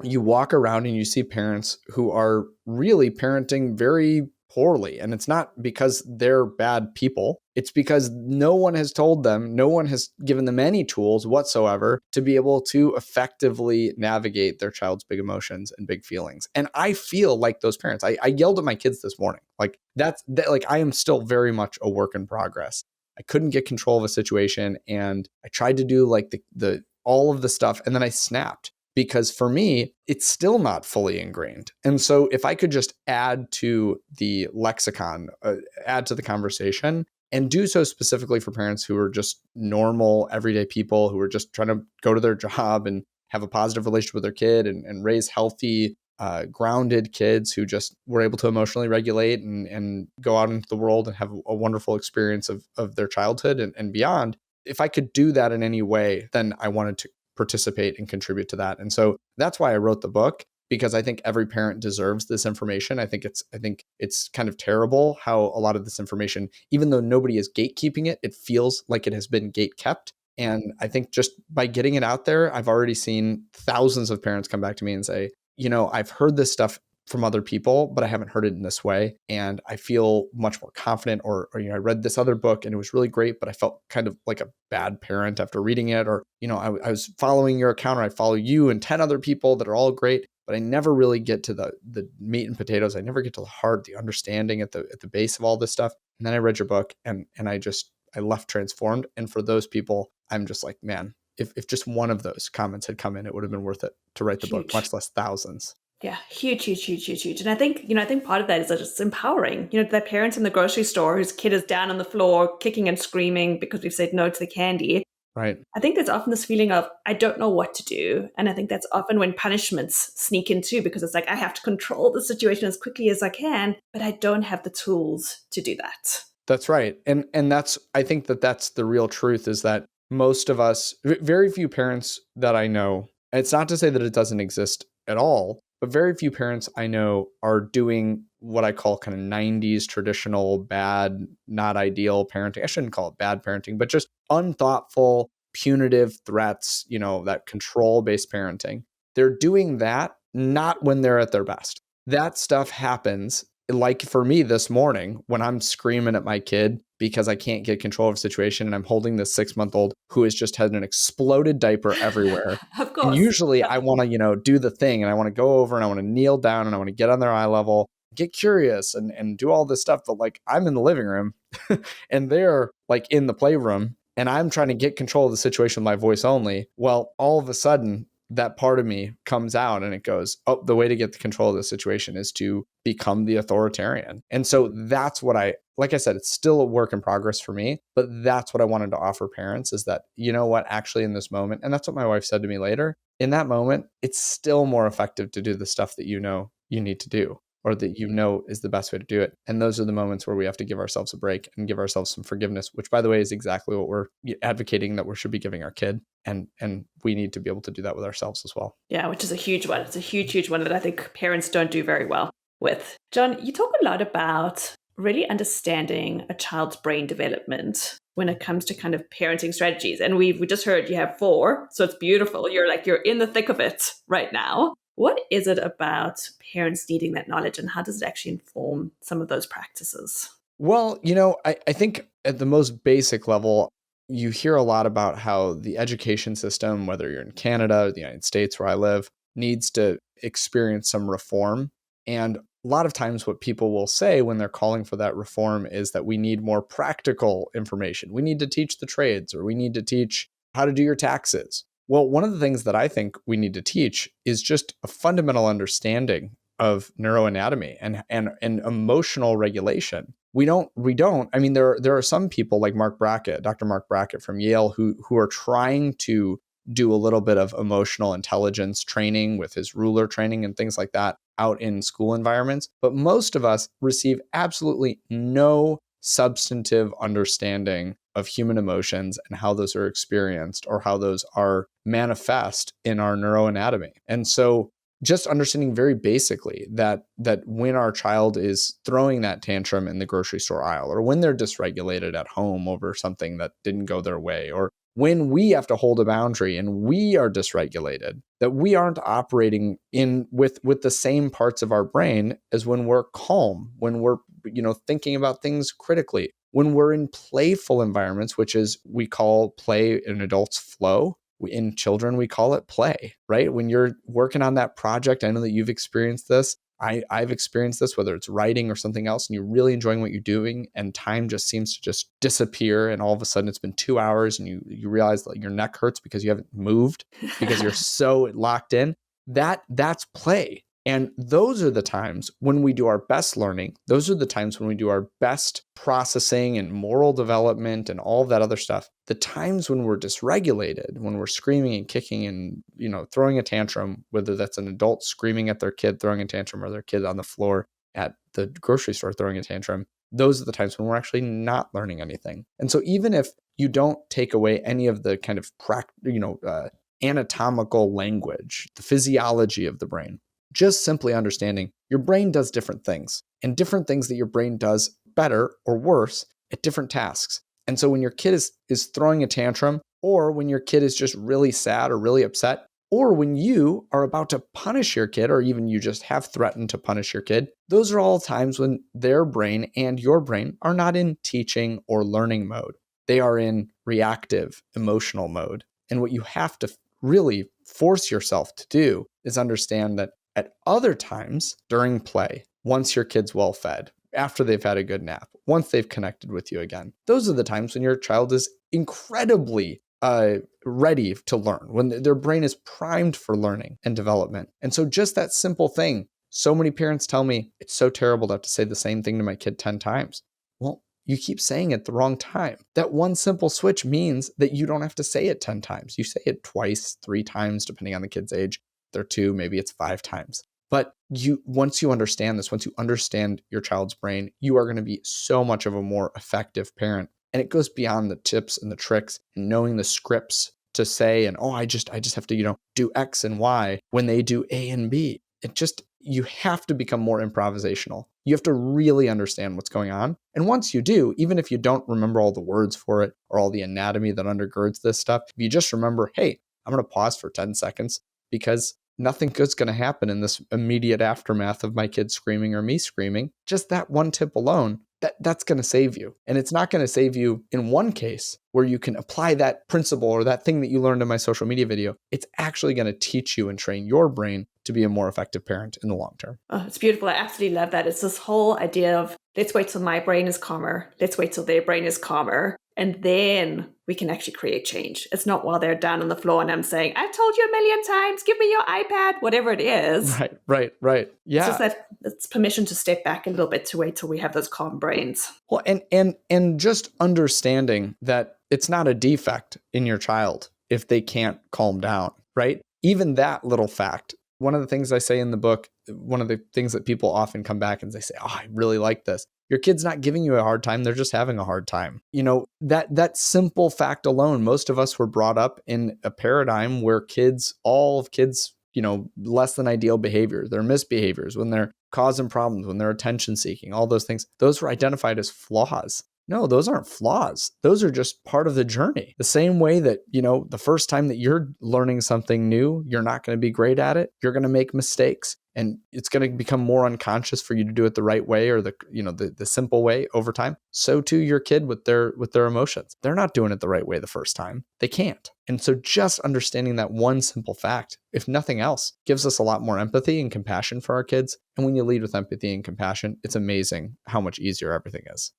you walk around and you see parents who are really parenting very poorly. And it's not because they're bad people. It's because no one has told them, no one has given them any tools whatsoever to be able to effectively navigate their child's big emotions and big feelings. And I feel like those parents. I yelled at my kids this morning. Like like I am still very much a work in progress. I couldn't get control of a situation, and I tried to do like the all of the stuff, and then I snapped. Because for me, it's still not fully ingrained. And so if I could just add to the lexicon, add to the conversation, and do so specifically for parents who are just normal, everyday people who are just trying to go to their job and have a positive relationship with their kid and raise healthy, grounded kids who just were able to emotionally regulate and go out into the world and have a wonderful experience of their childhood and beyond. If I could do that in any way, then I wanted to participate and contribute to that. And so that's why I wrote the book, because I think every parent deserves this information. I think it's kind of terrible how a lot of this information, even though nobody is gatekeeping it, it feels like it has been gate kept. And I think just by getting it out there, I've already seen thousands of parents come back to me and say, I've heard this stuff from other people, but I haven't heard it in this way. And I feel much more confident, or I read this other book and it was really great, but I felt kind of like a bad parent after reading it. Or, I was following your account, or I follow you and 10 other people that are all great, but I never really get to the meat and potatoes. I never get to the heart, the understanding at the base of all this stuff. And then I read your book and I left transformed. And for those people, I'm just like, man, if just one of those comments had come in, it would have been worth it to write the book, much less thousands. Yeah, huge, huge, huge, huge, huge. And I think part of that is that it's empowering. That parents in the grocery store whose kid is down on the floor kicking and screaming because we've said no to the candy. Right. I think there's often this feeling of, I don't know what to do. And I think that's often when punishments sneak in too, because it's like, I have to control the situation as quickly as I can, but I don't have the tools to do that. That's right. And I think that's the real truth, is that most of us, very few parents that I know, and it's not to say that it doesn't exist at all, but very few parents I know are doing what I call kind of 90s traditional bad, not ideal parenting. I shouldn't call it bad parenting, but just unthoughtful, punitive threats, that control-based parenting. They're doing that not when they're at their best. That stuff happens, like for me this morning, when I'm screaming at my kid because I can't get control of a situation, and I'm holding this 6-month-old who has just had an exploded diaper everywhere. Of course. And usually I want to, do the thing, and I want to go over and I want to kneel down and I want to get on their eye level, get curious and do all this stuff. But like, I'm in the living room and they're like in the playroom, and I'm trying to get control of the situation with my voice only. Well, all of a sudden, that part of me comes out and it goes, oh, the way to get the control of the situation is to become the authoritarian. And so that's what like I said, it's still a work in progress for me, but that's what I wanted to offer parents, is that, what, actually in this moment, and that's what my wife said to me later, in that moment, it's still more effective to do the stuff that you need to do, or that is the best way to do it. And those are the moments where we have to give ourselves a break and give ourselves some forgiveness, which, by the way, is exactly what we're advocating that we should be giving our kid. And we need to be able to do that with ourselves as well. Yeah, which is a huge one. It's a huge, huge one that I think parents don't do very well with. Jon, you talk a lot about really understanding a child's brain development when it comes to kind of parenting strategies. And we just heard you have 4, so it's beautiful. You're in the thick of it right now. What is it about parents needing that knowledge, and how does it actually inform some of those practices? Well, I think at the most basic level, you hear a lot about how the education system, whether you're in Canada or the United States where I live, needs to experience some reform. And a lot of times what people will say when they're calling for that reform is that we need more practical information. We need to teach the trades, or we need to teach how to do your taxes. Well, one of the things that I think we need to teach is just a fundamental understanding of neuroanatomy and emotional regulation. We don't. I mean, there are some people like Dr. Mark Brackett from Yale, who are trying to do a little bit of emotional intelligence training with his ruler training and things like that out in school environments. But most of us receive absolutely no substantive understanding of human emotions and how those are experienced or how those are manifest in our neuroanatomy. And so just understanding very basically that when our child is throwing that tantrum in the grocery store aisle, or when they're dysregulated at home over something that didn't go their way, or when we have to hold a boundary and we are dysregulated, that we aren't operating in with the same parts of our brain as when we're calm, when we're thinking about things critically, when we're in playful environments, which is we call play in adults flow. In children, we call it play, right? When you're working on that project, I know that you've experienced this. I've experienced this, whether it's writing or something else, and you're really enjoying what you're doing, and time just seems to just disappear. And all of a sudden it's been 2 hours and you realize that your neck hurts because you haven't moved because you're so locked in. That's play. And those are the times when we do our best learning. Those are the times when we do our best processing and moral development and all of that other stuff. The times when we're dysregulated, when we're screaming and kicking and, throwing a tantrum, whether that's an adult screaming at their kid, throwing a tantrum, or their kid on the floor at the grocery store throwing a tantrum, those are the times when we're actually not learning anything. And so even if you don't take away any of the kind of anatomical language, the physiology of the brain, just simply understanding your brain does different things, and different things that your brain does better or worse at different tasks. And so when your kid is throwing a tantrum, or when your kid is just really sad or really upset, or when you are about to punish your kid, or even you just have threatened to punish your kid, those are all times when their brain and your brain are not in teaching or learning mode. They are in reactive, emotional mode. And what you have to really force yourself to do is understand that at other times during play, once your kid's well fed, after they've had a good nap, once they've connected with you again, those are the times when your child is incredibly ready to learn, when their brain is primed for learning and development. And so just that simple thing, so many parents tell me, it's so terrible to have to say the same thing to my kid 10 times. Well, you keep saying it the wrong time. That one simple switch means that you don't have to say it 10 times. You say it twice, 3 times, depending on the kid's age. They're 2, maybe it's 5 times. But once you understand this, once you understand your child's brain, you are going to be so much of a more effective parent. And it goes beyond the tips and the tricks and knowing the scripts to say, and I just have to, do X and Y when they do A and B. You have to become more improvisational. You have to really understand what's going on. And once you do, even if you don't remember all the words for it or all the anatomy that undergirds this stuff, if you just remember, hey, I'm going to pause for 10 seconds because nothing good's going to happen in this immediate aftermath of my kid screaming or me screaming. Just that one tip alone, that's going to save you. And it's not going to save you in one case where you can apply that principle or that thing that you learned in my social media video. It's actually going to teach you and train your brain to be a more effective parent in the long term. Oh, it's beautiful. I absolutely love that. It's this whole idea of let's wait till my brain is calmer. Let's wait till their brain is calmer. And then we can actually create change. It's not while they're down on the floor and I'm saying, I've told you a million times, give me your iPad, whatever it is. Right. Yeah. It's just that it's permission to step back a little bit to wait till we have those calm brains. Well, and just understanding that it's not a defect in your child if they can't calm down, right? Even that little fact. One of the things I say in the book, one of the things that people often come back and they say, oh, I really like this. Your kid's not giving you a hard time. They're just having a hard time. That simple fact alone, most of us were brought up in a paradigm where all of kids, less than ideal behavior, their misbehaviors, when they're causing problems, when they're attention seeking, all those things, those were identified as flaws. No, those aren't flaws. Those are just part of the journey. The same way that, the first time that you're learning something new, you're not going to be great at it. You're going to make mistakes and it's going to become more unconscious for you to do it the right way or the simple way over time. So too your kid with their emotions. They're not doing it the right way the first time. They can't. And so just understanding that one simple fact, if nothing else, gives us a lot more empathy and compassion for our kids. And when you lead with empathy and compassion, it's amazing how much easier everything is.